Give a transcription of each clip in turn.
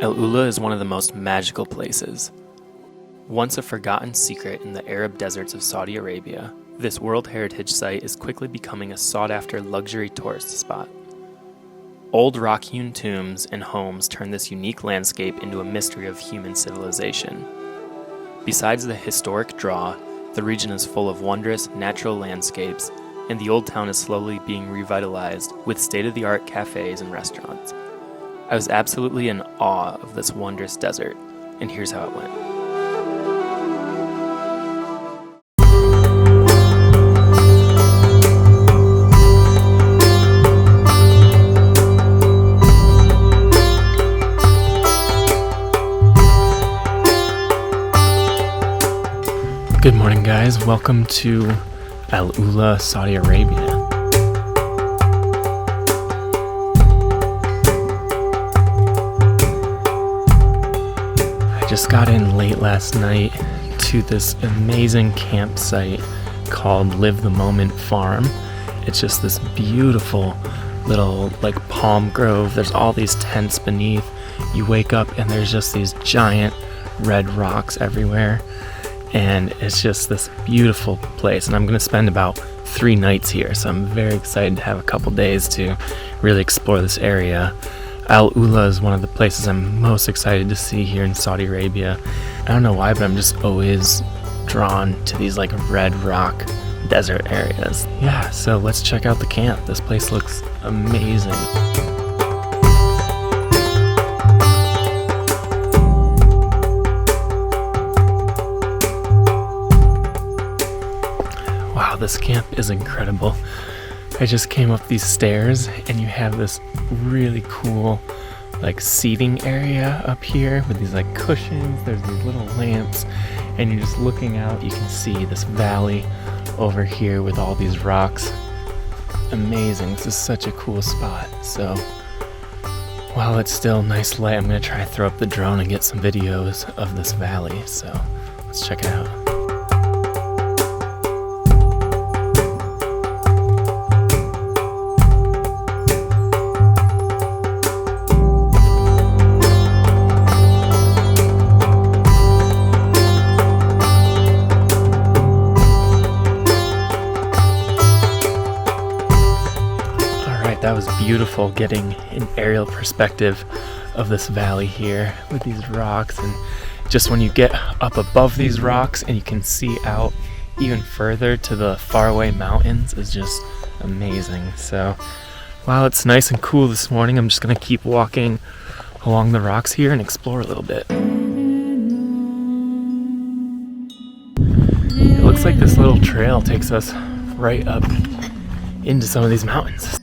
El Ula is one of the most magical places. Once a forgotten secret in the Arab deserts of Saudi Arabia, this World Heritage Site is quickly becoming a sought-after luxury tourist spot. Old rock-hewn tombs and homes turn this unique landscape into a mystery of human civilization. Besides the historic draw, the region is full of wondrous natural landscapes, and the old town is slowly being revitalized with state-of-the-art cafes and restaurants. I was absolutely in awe of this wondrous desert, and here's how it went. Good morning, guys. Welcome to El Ula, Saudi Arabia. I just got in late last night to this amazing campsite called Live the Moment Farm. It's just this beautiful little palm grove. There's all these tents beneath. You wake up and there's just these giant red rocks everywhere. And it's just this beautiful place, and I'm going to spend about 3 nights here, so I'm very excited to have a couple days to really explore this area. Al Ula is one of the places I'm most excited to see here in Saudi Arabia. I don't know why, but I'm just always drawn to these red rock desert areas. Yeah, so let's check out the camp. This place looks amazing. Wow, this camp is incredible. I just came up these stairs and you have this really cool seating area up here with these cushions. There's these little lamps and you're just looking out. You can see this valley over here with all these rocks. Amazing. This is such a cool spot. So while it's still nice light, I'm going to try to throw up the drone and get some videos of this valley. So let's check it out. That was beautiful, getting an aerial perspective of this valley here with these rocks, and just when you get up above these rocks and you can see out even further to the faraway mountains is just amazing. So while it's nice and cool this morning, I'm just gonna keep walking along the rocks here and explore a little bit. It looks like this little trail takes us right up into some of these mountains.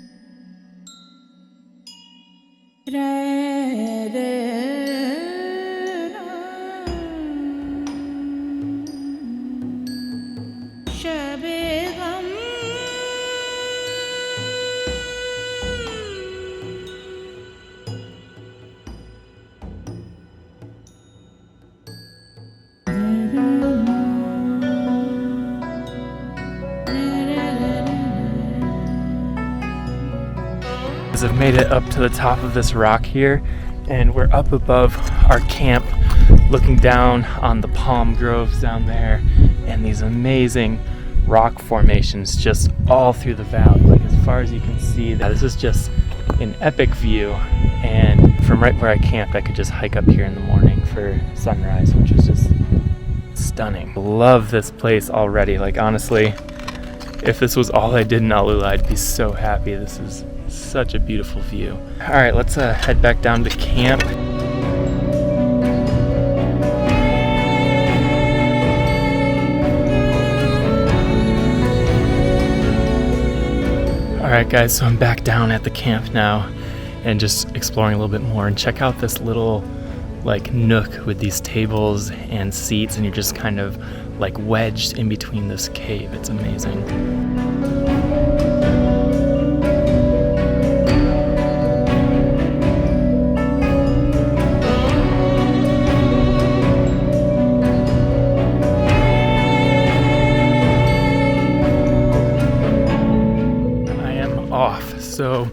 I've made it up to the top of this rock here, and we're up above our camp looking down on the palm groves down there and these amazing rock formations just all through the valley, as far as you can see. This is just an epic view, and from right where I camped I could just hike up here in the morning for sunrise, which is just stunning. Love this place already. Honestly, if this was all I did in Al Ula, I'd be so happy. This is such a beautiful view. All right, let's head back down to camp. All right, guys, so I'm back down at the camp now and just exploring a little bit more, and check out this little nook with these tables and seats, and you're just kind of wedged in between this cave. It's amazing. So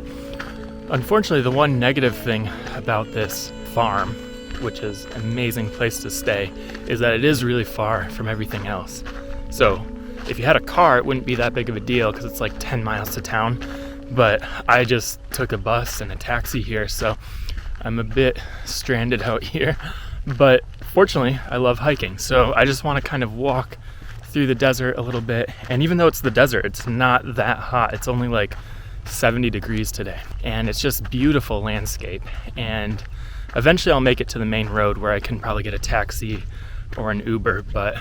unfortunately, the one negative thing about this farm which is an amazing place to stay, is that it is really far from everything else. So if you had a car, it wouldn't be that big of a deal because it's like 10 miles to town. But I just took a bus and a taxi here, so I'm a bit stranded out here. But fortunately, I love hiking, so I just want to kind of walk through the desert a little bit. And even though it's the desert, it's not that hot. It's only like 70 degrees today, and it's just beautiful landscape. And eventually I'll make it to the main road where I can probably get a taxi or an Uber, but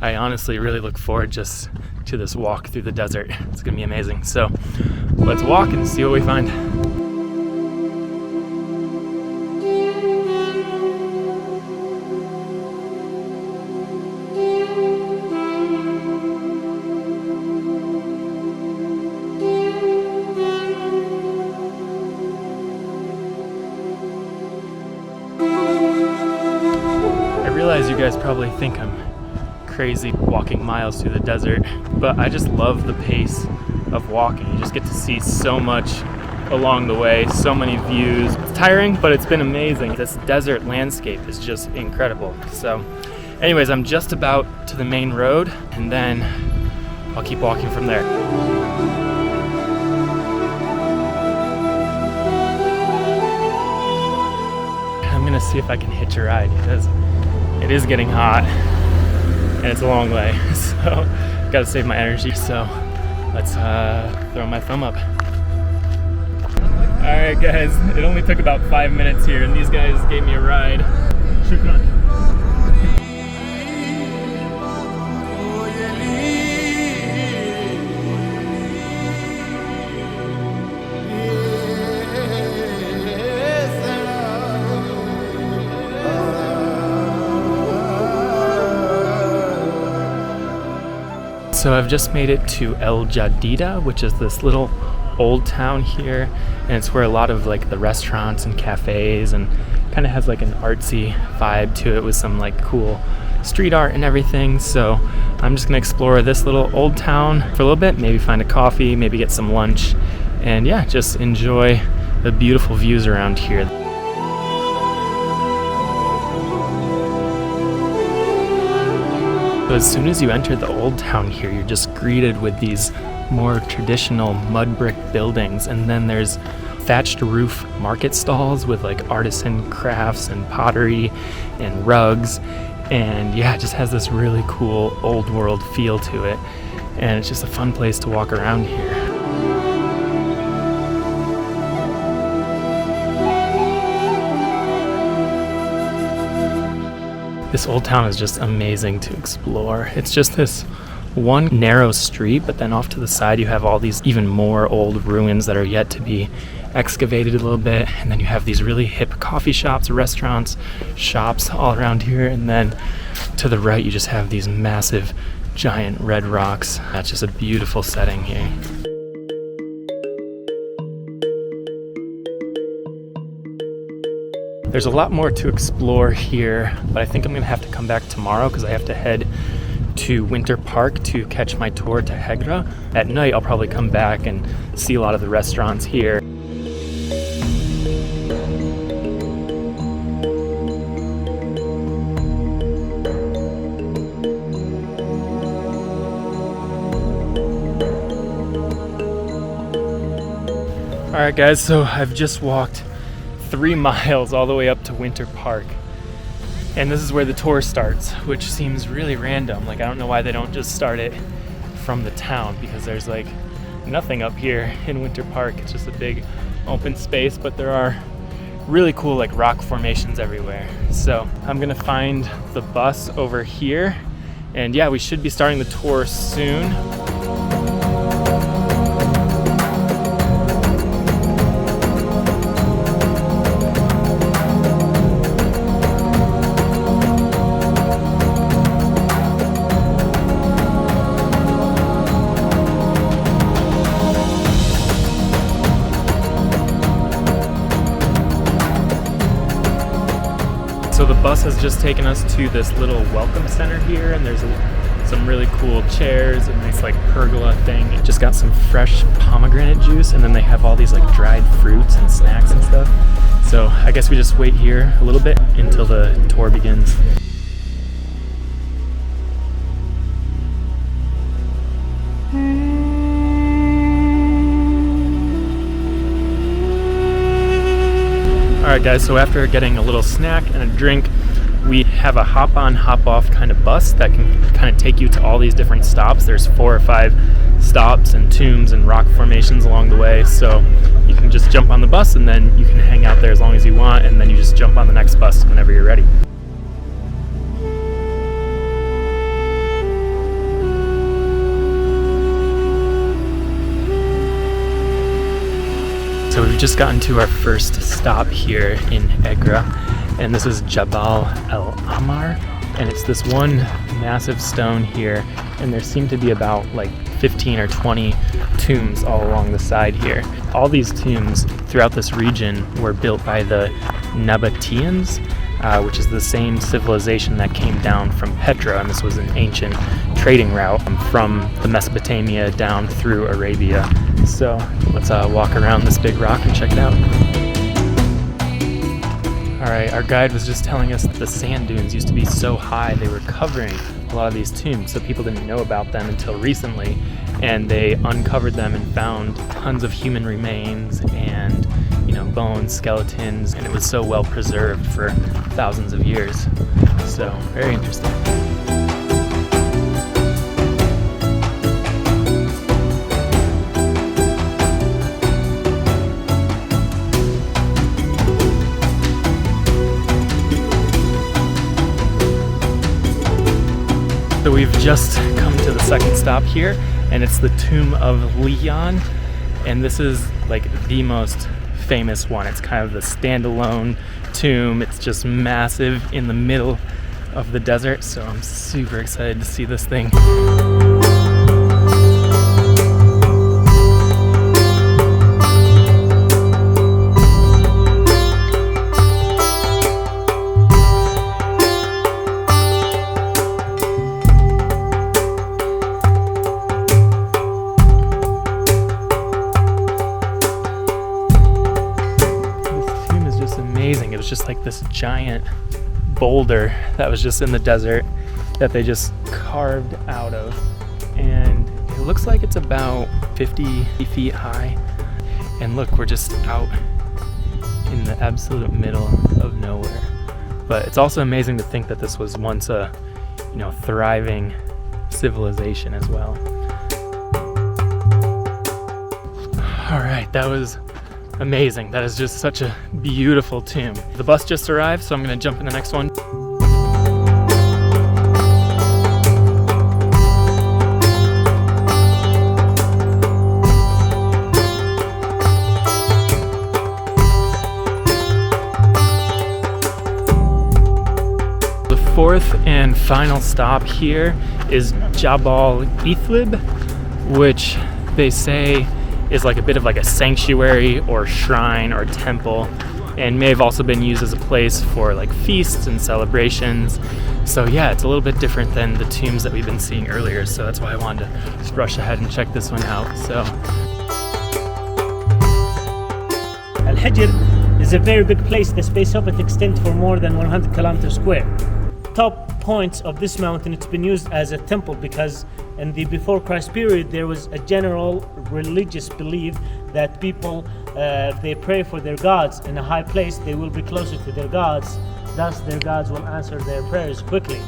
I honestly really look forward just to this walk through the desert. It's gonna be amazing. So let's walk and see what we find. I realize you guys probably think I'm crazy walking miles through the desert, but I just love the pace of walking. You just get to see so much along the way, so many views. It's tiring, but it's been amazing. This desert landscape is just incredible. So anyways, I'm just about to the main road, and then I'll keep walking from there. I'm gonna see if I can hitch a ride because it is getting hot and it's a long way, so gotta save my energy. So let's throw my thumb up. All right, guys, it only took about 5 minutes here, and these guys gave me a ride. Shukran. So I've just made it to El Jadida, which is this little old town here, and it's where a lot of like the restaurants and cafes, and kind of has like an artsy vibe to it with some like cool street art and everything. So I'm just gonna explore this little old town for a little bit, maybe find a coffee, maybe get some lunch, and yeah, just enjoy the beautiful views around here. So as soon as you enter the old town here, you're just greeted with these more traditional mud brick buildings, and then there's thatched roof market stalls with like artisan crafts and pottery and rugs, and yeah, it just has this really cool old world feel to it, and it's just a fun place to walk around here. This old town is just amazing to explore. It's just this one narrow street, but then off to the side you have all these even more old ruins that are yet to be excavated a little bit, and then you have these really hip coffee shops, restaurants, shops all around here, and then to the right you just have these massive giant red rocks. That's just a beautiful setting here. There's a lot more to explore here, but I think I'm gonna have to come back tomorrow because I have to head to Winter Park to catch my tour to Hegra. At night, I'll probably come back and see a lot of the restaurants here. All right, guys, so I've just walked 3 miles all the way up to Winter Park, and this is where the tour starts, which seems really random. Like, I don't know why they don't just start it from the town, because there's like nothing up here in Winter Park. It's just a big open space, but there are really cool like rock formations everywhere. So I'm gonna find the bus over here, and yeah, we should be starting the tour soon. So the bus has just taken us to this little welcome center here, and there's some really cool chairs, a nice like pergola thing. Just got some fresh pomegranate juice, and then they have all these like dried fruits and snacks and stuff. So I guess we just wait here a little bit until the tour begins. Alright guys, so after getting a little snack and a drink, we have a hop-on, hop-off kind of bus that can kind of take you to all these different stops. There's 4 or 5 stops and tombs and rock formations along the way, so you can just jump on the bus and then you can hang out there as long as you want, and then you just jump on the next bus whenever you're ready. So we've just gotten to our first stop here in Egra, and this is Jabal El Amar, and it's this one massive stone here, and there seem to be about like 15 or 20 tombs all along the side here. All these tombs throughout this region were built by the Nabateans, which is the same civilization that came down from Petra, and this was an ancient trading route from the Mesopotamia down through Arabia. So let's walk around this big rock and check it out. Alright, our guide was just telling us that the sand dunes used to be so high they were covering a lot of these tombs, so people didn't know about them until recently, and they uncovered them and found tons of human remains and, you know, bones, skeletons, and it was so well preserved for thousands of years. So, very interesting. So we've just come to the second stop here, and it's the Tomb of Leon, and this is like the most famous one. It's kind of the standalone tomb. It's just massive in the middle of the desert, so I'm super excited to see this thing. Amazing. It was just like this giant boulder that was just in the desert that they just carved out of, and it looks like it's about 50 feet high. And look, we're just out in the absolute middle of nowhere. But it's also amazing to think that this was once a, you know, thriving civilization as well. All right, that was amazing. That is just such a beautiful tomb. The bus just arrived, so I'm going to jump in the next one. The fourth and final stop here is Jabal Ithlib, which they say is like a bit of like a sanctuary or shrine or temple, and may have also been used as a place for like feasts and celebrations. So yeah, it's a little bit different than the tombs that we've been seeing earlier, so that's why I wanted to just rush ahead and check this one out. So Al-Hijr is a very big place. The space of it extends for more than 100 kilometers square. Top points of this mountain, it's been used as a temple because in the before Christ period there was a general religious belief that people, if they pray for their gods in a high place, they will be closer to their gods, thus their gods will answer their prayers quickly.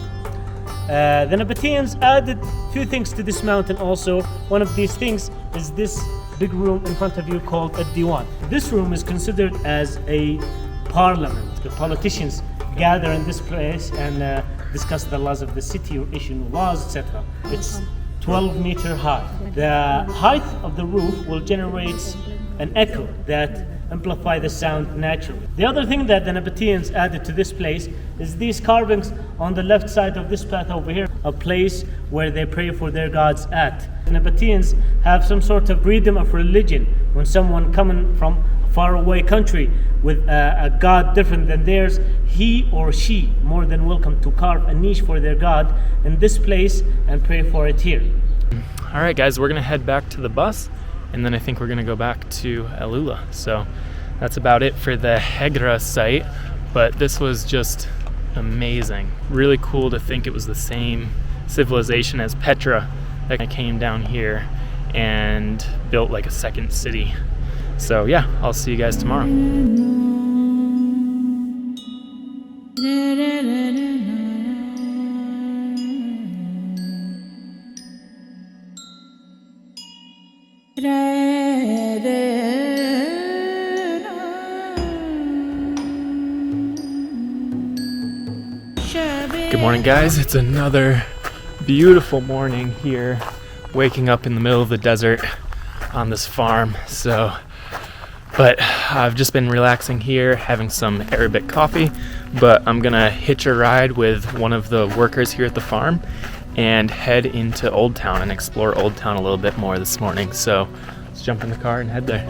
The Nabateans added a few things to this mountain also. One of these things is this big room in front of you called a Diwan. This room is considered as a parliament. The politicians gather in this place and discuss the laws of the city or issue laws, etc. It's 12-meter high. The height of the roof will generate an echo that amplify the sound naturally. The other thing that the Nabateans added to this place is these carvings on the left side of this path over here, a place where they pray for their gods at. The Nabateans have some sort of freedom of religion when someone coming from a faraway country with a god different than theirs, he or she more than welcome to carve a niche for their god in this place and pray for it here. All right, guys, we're gonna head back to the bus, and then I think we're gonna go back to El Ula. So that's about it for the Hegra site, but this was just amazing. Really cool to think it was the same civilization as Petra that came down here and built like a second city. So yeah, I'll see you guys tomorrow. Good morning, guys. It's another beautiful morning here, waking up in the middle of the desert on this farm. But I've just been relaxing here, having some Arabic coffee, but I'm gonna hitch a ride with one of the workers here at the farm and head into Old Town and explore Old Town a little bit more this morning. So let's jump in the car and head there.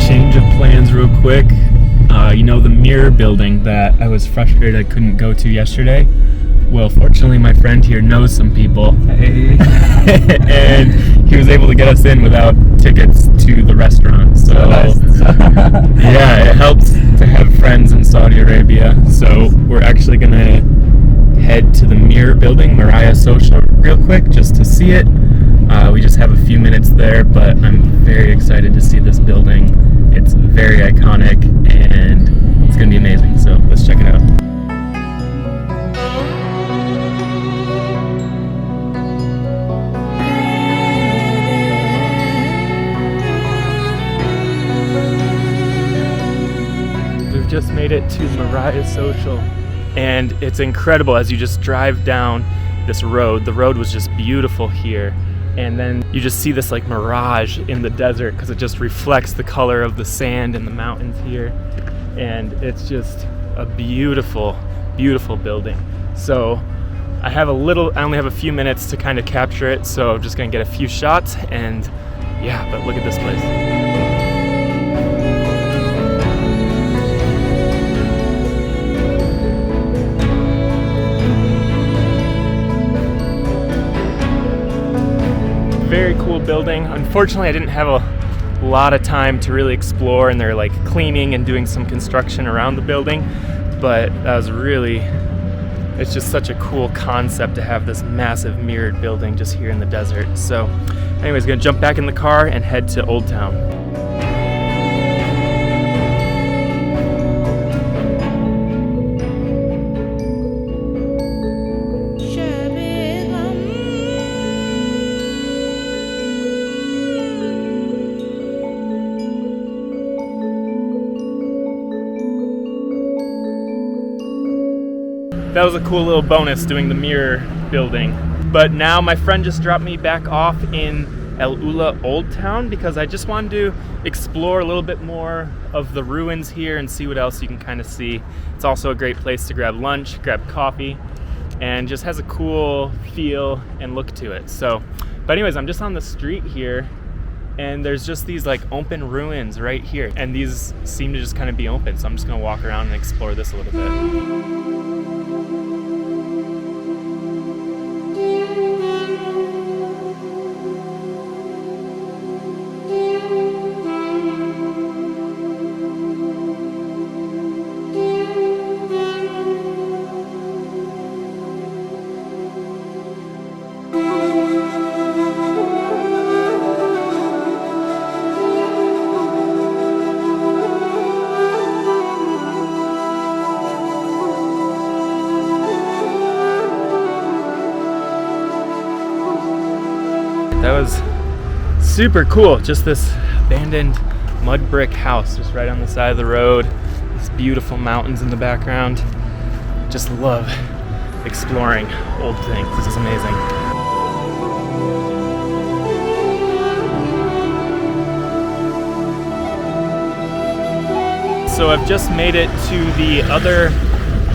Change of plans real quick. You know, the mirror building that I was frustrated I couldn't go to yesterday? Well, fortunately my friend here knows some people. Hey. And he was able to get us in without tickets to the restaurant. So yeah, it helps to have friends in Saudi Arabia. So we're actually gonna head to the mirror building, Mariah Social, real quick just to see it. We just have a few minutes there, but I'm very excited to see this building. It's very iconic and it's going to be amazing, so let's check it out. We've just made it to Mariah Social, and it's incredible as you just drive down this road. The road was just beautiful here. And then you just see this like mirage in the desert because it just reflects the color of the sand and the mountains here. And it's just a beautiful, beautiful building. So I only have a few minutes to kind of capture it. So I'm just gonna get a few shots and yeah, but look at this place. Very cool building. Unfortunately, I didn't have a lot of time to really explore, and they're like cleaning and doing some construction around the building, but it's just such a cool concept to have this massive mirrored building just here in the desert. So anyways, gonna jump back in the car and head to Old Town. That was a cool little bonus doing the mirror building. But now my friend just dropped me back off in El Ula Old Town because I just wanted to explore a little bit more of the ruins here and see what else you can kind of see. It's also a great place to grab lunch, grab coffee, and just has a cool feel and look to it. But anyways, I'm just on the street here and there's just these like open ruins right here. And these seem to just kind of be open. So I'm just gonna walk around and explore this a little bit. That was super cool. Just this abandoned mud brick house just right on the side of the road. These beautiful mountains in the background. Just love exploring old things. This is amazing. So I've just made it to the other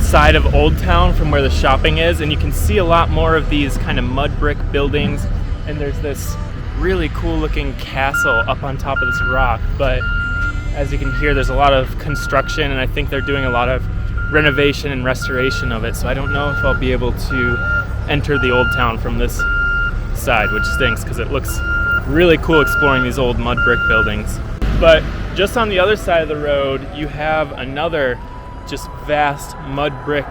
side of Old Town from where the shopping is, and you can see a lot more of these kind of mud brick buildings, and there's this really cool looking castle up on top of this rock. But as you can hear, there's a lot of construction, and I think they're doing a lot of renovation and restoration of it, so I don't know if I'll be able to enter the Old Town from this side, which stinks because it looks really cool exploring these old mud brick buildings. But just on the other side of the road, you have another just vast mud brick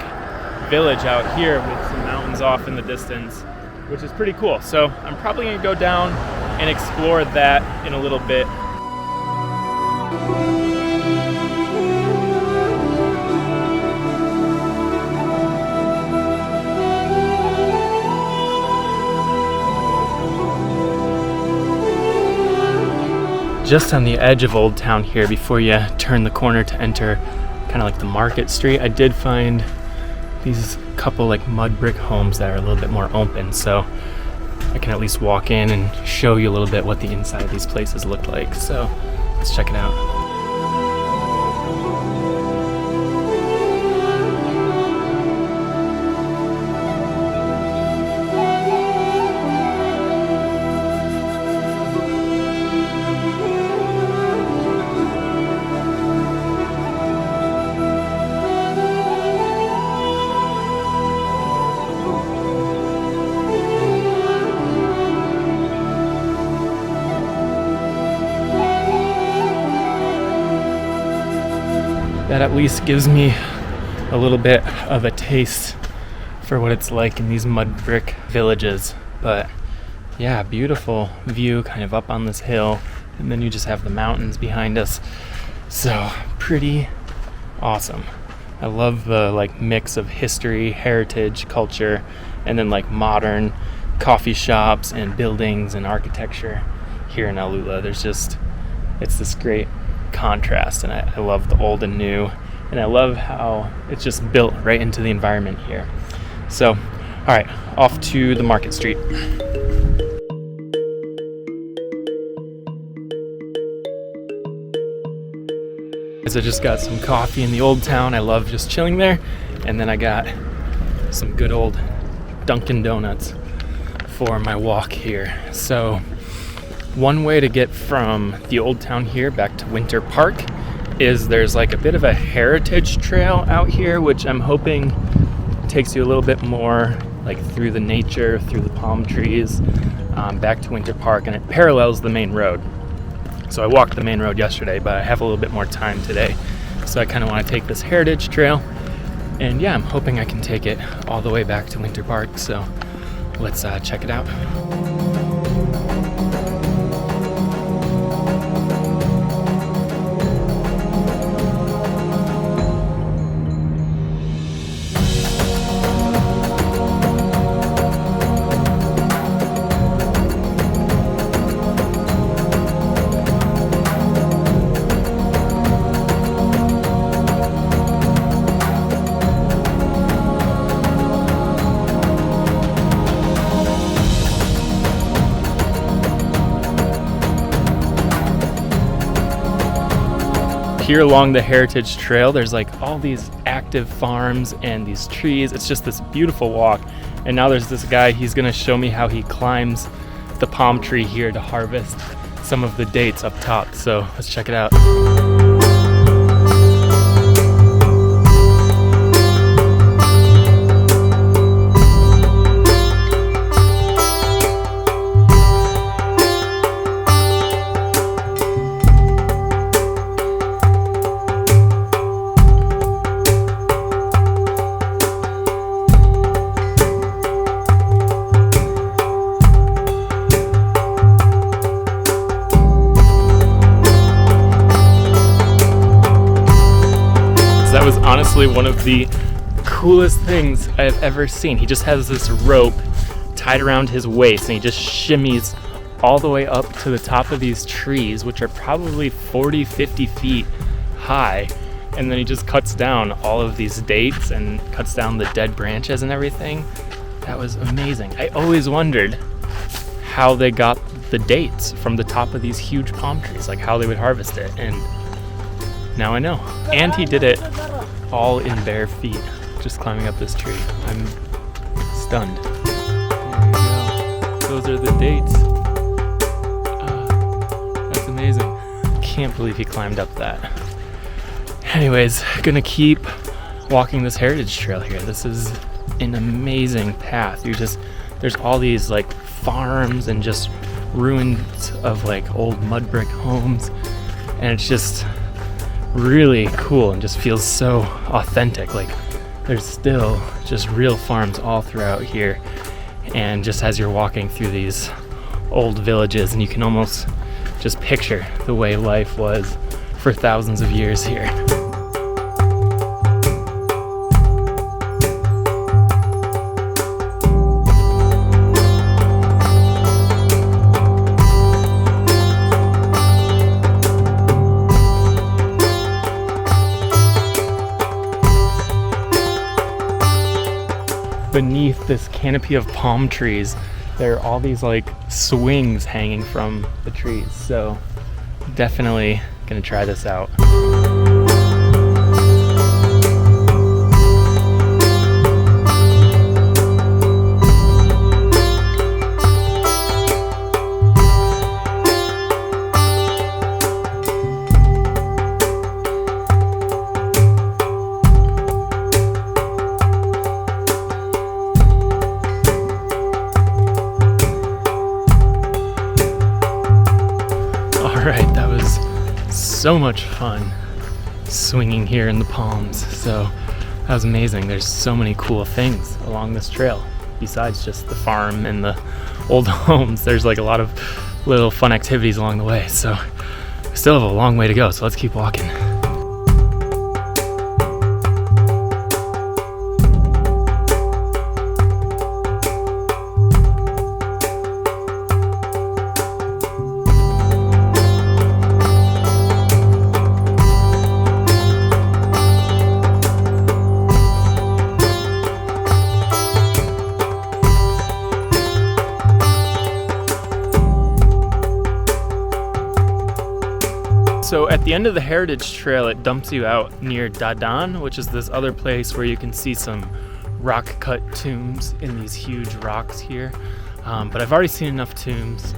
village out here with some mountains off in the distance, which is pretty cool. So I'm probably gonna go down and explore that in a little bit. Just on the edge of Old Town here, before you turn the corner to enter kind of like the Market Street, I did find these couple like mud brick homes that are a little bit more open, so I can at least walk in and show you a little bit what the inside of these places look like. So let's check it out. That at least gives me a little bit of a taste for what it's like in these mud brick villages. But yeah, beautiful view kind of up on this hill, and then you just have the mountains behind us. So pretty awesome. I love the like mix of history, heritage, culture, and then like modern coffee shops and buildings and architecture here in Alula. It's this great contrast, and I love the old and new, and I love how it's just built right into the environment here. So, all right, off to the Market Street. As I just got some coffee in the Old Town. I love just chilling there, and then I got some good old Dunkin' Donuts for my walk here. So one way to get from the Old Town here back to Winter Park is there's like a bit of a heritage trail out here, which I'm hoping takes you a little bit more like through the nature, through the palm trees, back to Winter Park, and it parallels the main road. So I walked the main road yesterday, but I have a little bit more time today. So I kind of want to take this heritage trail, and yeah, I'm hoping I can take it all the way back to Winter Park. So let's check it out. Here along the Heritage Trail, there's like all these active farms and these trees. It's just this beautiful walk. And now there's this guy, he's gonna show me how he climbs the palm tree here to harvest some of the dates up top. So let's check it out. That was honestly one of the coolest things I've ever seen. He just has this rope tied around his waist, and he just shimmies all the way up to the top of these trees, which are probably 40, 50 feet high. And then he just cuts down all of these dates and cuts down the dead branches and everything. That was amazing. I always wondered how they got the dates from the top of these huge palm trees, like how they would harvest it. And now I know. And he did it all in bare feet, just climbing up this tree. I'm stunned. There you go. Those are the dates. That's amazing. Can't believe he climbed up that. Anyways, gonna keep walking this heritage trail here. This is an amazing path. There's all these like farms and just ruins of like old mud brick homes, and it's just really cool and just feels so authentic. Like there's still just real farms all throughout here, and just as you're walking through these old villages, and you can almost just picture the way life was for thousands of years here. Beneath this canopy of palm trees, there are all these like swings hanging from the trees. So definitely gonna try this out. Alright, that was so much fun swinging here in the palms. So that was amazing. There's so many cool things along this trail besides just the farm and the old homes. There's like a lot of little fun activities along the way. So we still have a long way to go, so let's keep walking. So at the end of the heritage trail, it dumps you out near Dadan, which is this other place where you can see some rock cut tombs in these huge rocks here. But I've already seen enough tombs,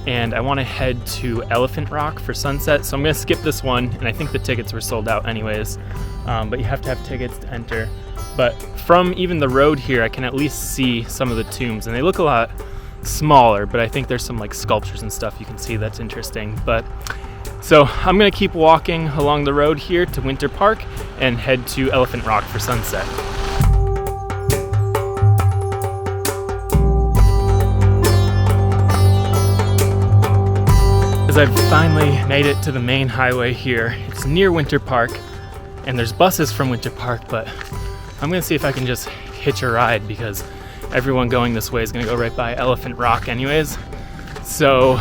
and I want to head to Elephant Rock for sunset. So I'm going to skip this one, and I think the tickets were sold out anyways. But you have to have tickets to enter. But from even the road here, I can at least see some of the tombs, and they look a lot smaller, but I think there's some like sculptures and stuff you can see that's interesting. So I'm gonna keep walking along the road here to Winter Park and head to Elephant Rock for sunset. As I've finally made it to the main highway here, it's near Winter Park, and there's buses from Winter Park, but I'm gonna see if I can just hitch a ride because everyone going this way is gonna go right by Elephant Rock anyways. So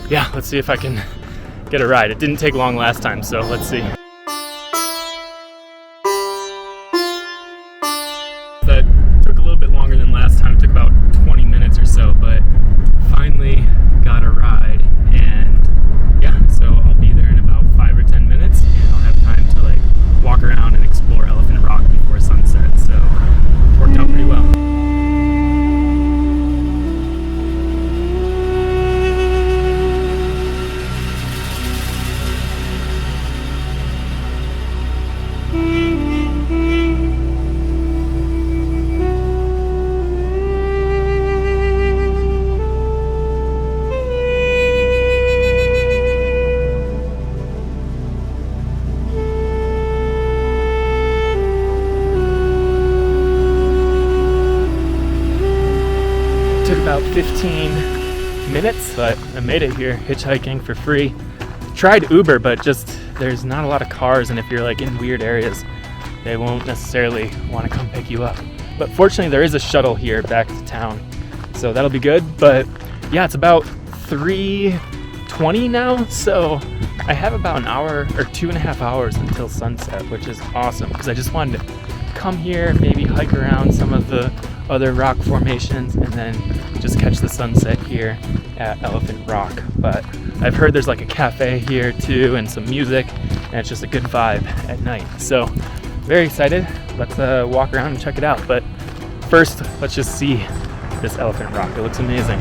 yeah, let's see if I can get a ride. It didn't take long last time, so let's see. That took a little bit longer than last time. It took about 20 minutes or so, but finally got a ride, and yeah, so I'll be there in about 5 or 10 minutes, and I'll have time to like walk around and explore Elephant Rock before sunset, so it worked out pretty well. Took about 15 minutes, but I made it here hitchhiking for free. Tried Uber, but just there's not a lot of cars, and if you're like in weird areas, they won't necessarily want to come pick you up. But fortunately there is a shuttle here back to town, so that'll be good. But yeah, it's about 3:20 now, so I have about an hour or 2.5 hours until sunset, which is awesome because I just wanted to come here, maybe hike around some of the other rock formations, and then just catch the sunset here at Elephant Rock. But I've heard there's like a cafe here too and some music, and it's just a good vibe at night. So very excited. Let's walk around and check it out. But first, let's just see this Elephant Rock. It looks amazing.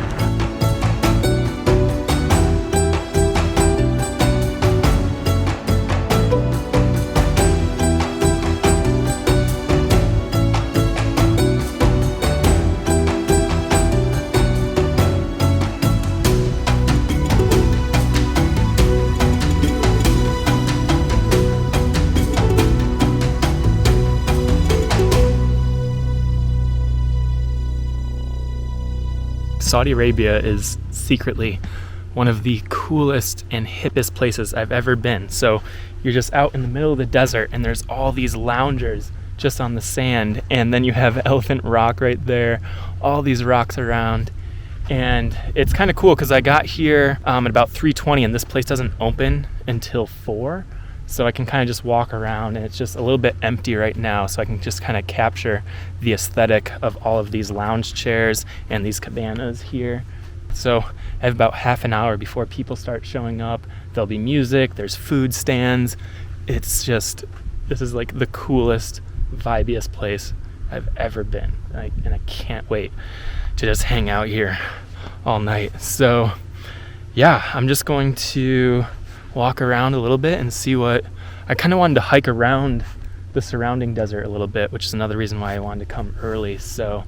Saudi Arabia is secretly one of the coolest and hippest places I've ever been. So you're just out in the middle of the desert and there's all these loungers just on the sand, and then you have Elephant Rock right there, all these rocks around. And it's kind of cool because I got here at about 3:20 and this place doesn't open until 4. So I can kind of just walk around, and it's just a little bit empty right now, so I can just kind of capture the aesthetic of all of these lounge chairs and these cabanas here. So I have about half an hour before people start showing up. There'll be music, there's food stands. It's just, this is like the coolest, vibiest place I've ever been. And I can't wait to just hang out here all night. So yeah, I'm just going to walk around a little bit and see what I kind of wanted to hike around the surrounding desert a little bit, which is another reason why I wanted to come early. So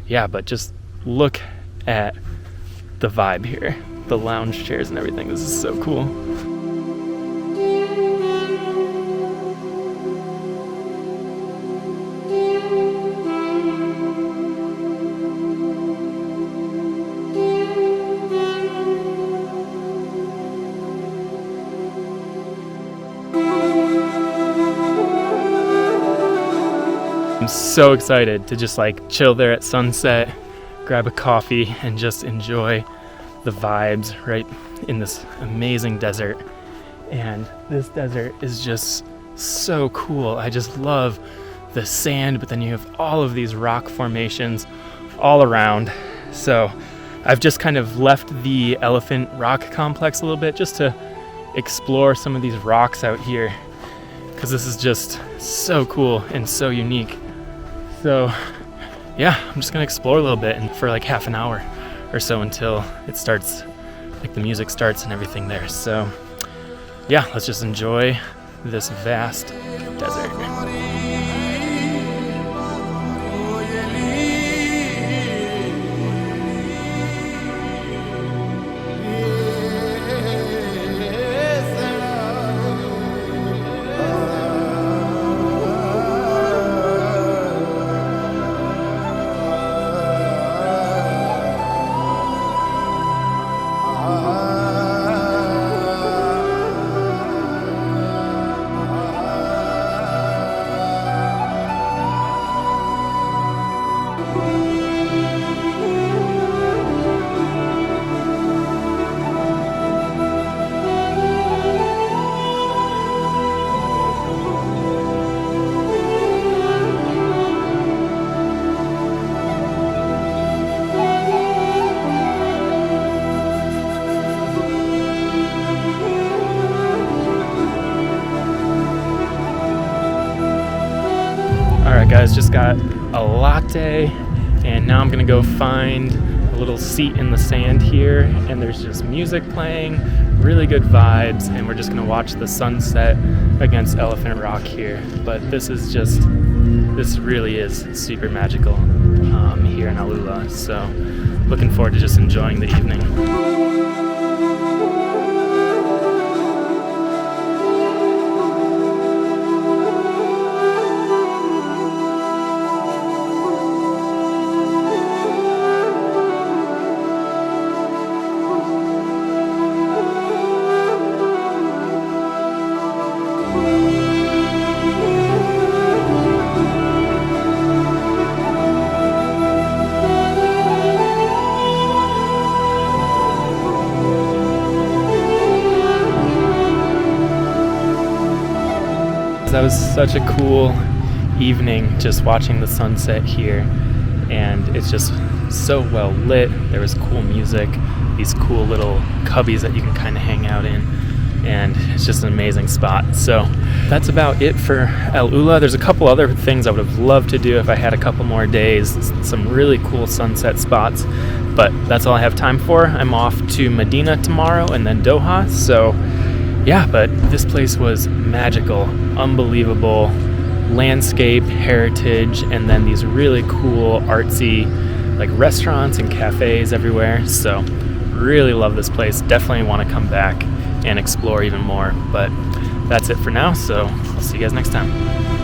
yeah, but just look at the vibe here, the lounge chairs and everything. This is so cool. I'm so excited to just like chill there at sunset, grab a coffee, and just enjoy the vibes right in this amazing desert. And this desert is just so cool. I just love the sand, but then you have all of these rock formations all around. So I've just kind of left the Elephant Rock complex a little bit just to explore some of these rocks out here, because this is just so cool and so unique. So yeah, I'm just gonna explore a little bit, and for like half an hour or so until it starts, like the music starts and everything there. So yeah, let's just enjoy this vast desert. Alright guys, just got a latte, and now I'm gonna go find a little seat in the sand here, and there's just music playing, really good vibes, and we're just gonna watch the sunset against Elephant Rock here. But this really is super magical here in Alula, so looking forward to just enjoying the evening. That was such a cool evening just watching the sunset here, and it's just so well lit. There was cool music, these cool little cubbies that you can kind of hang out in, and it's just an amazing spot. So that's about it for El Ula. There's a couple other things I would have loved to do if I had a couple more days, some really cool sunset spots, but that's all I have time for. I'm off to Medina tomorrow and then Doha, so yeah, but this place was magical, unbelievable landscape, heritage, and then these really cool artsy like restaurants and cafes everywhere. So really love this place. Definitely want to come back and explore even more. But that's it for now, so I'll see you guys next time.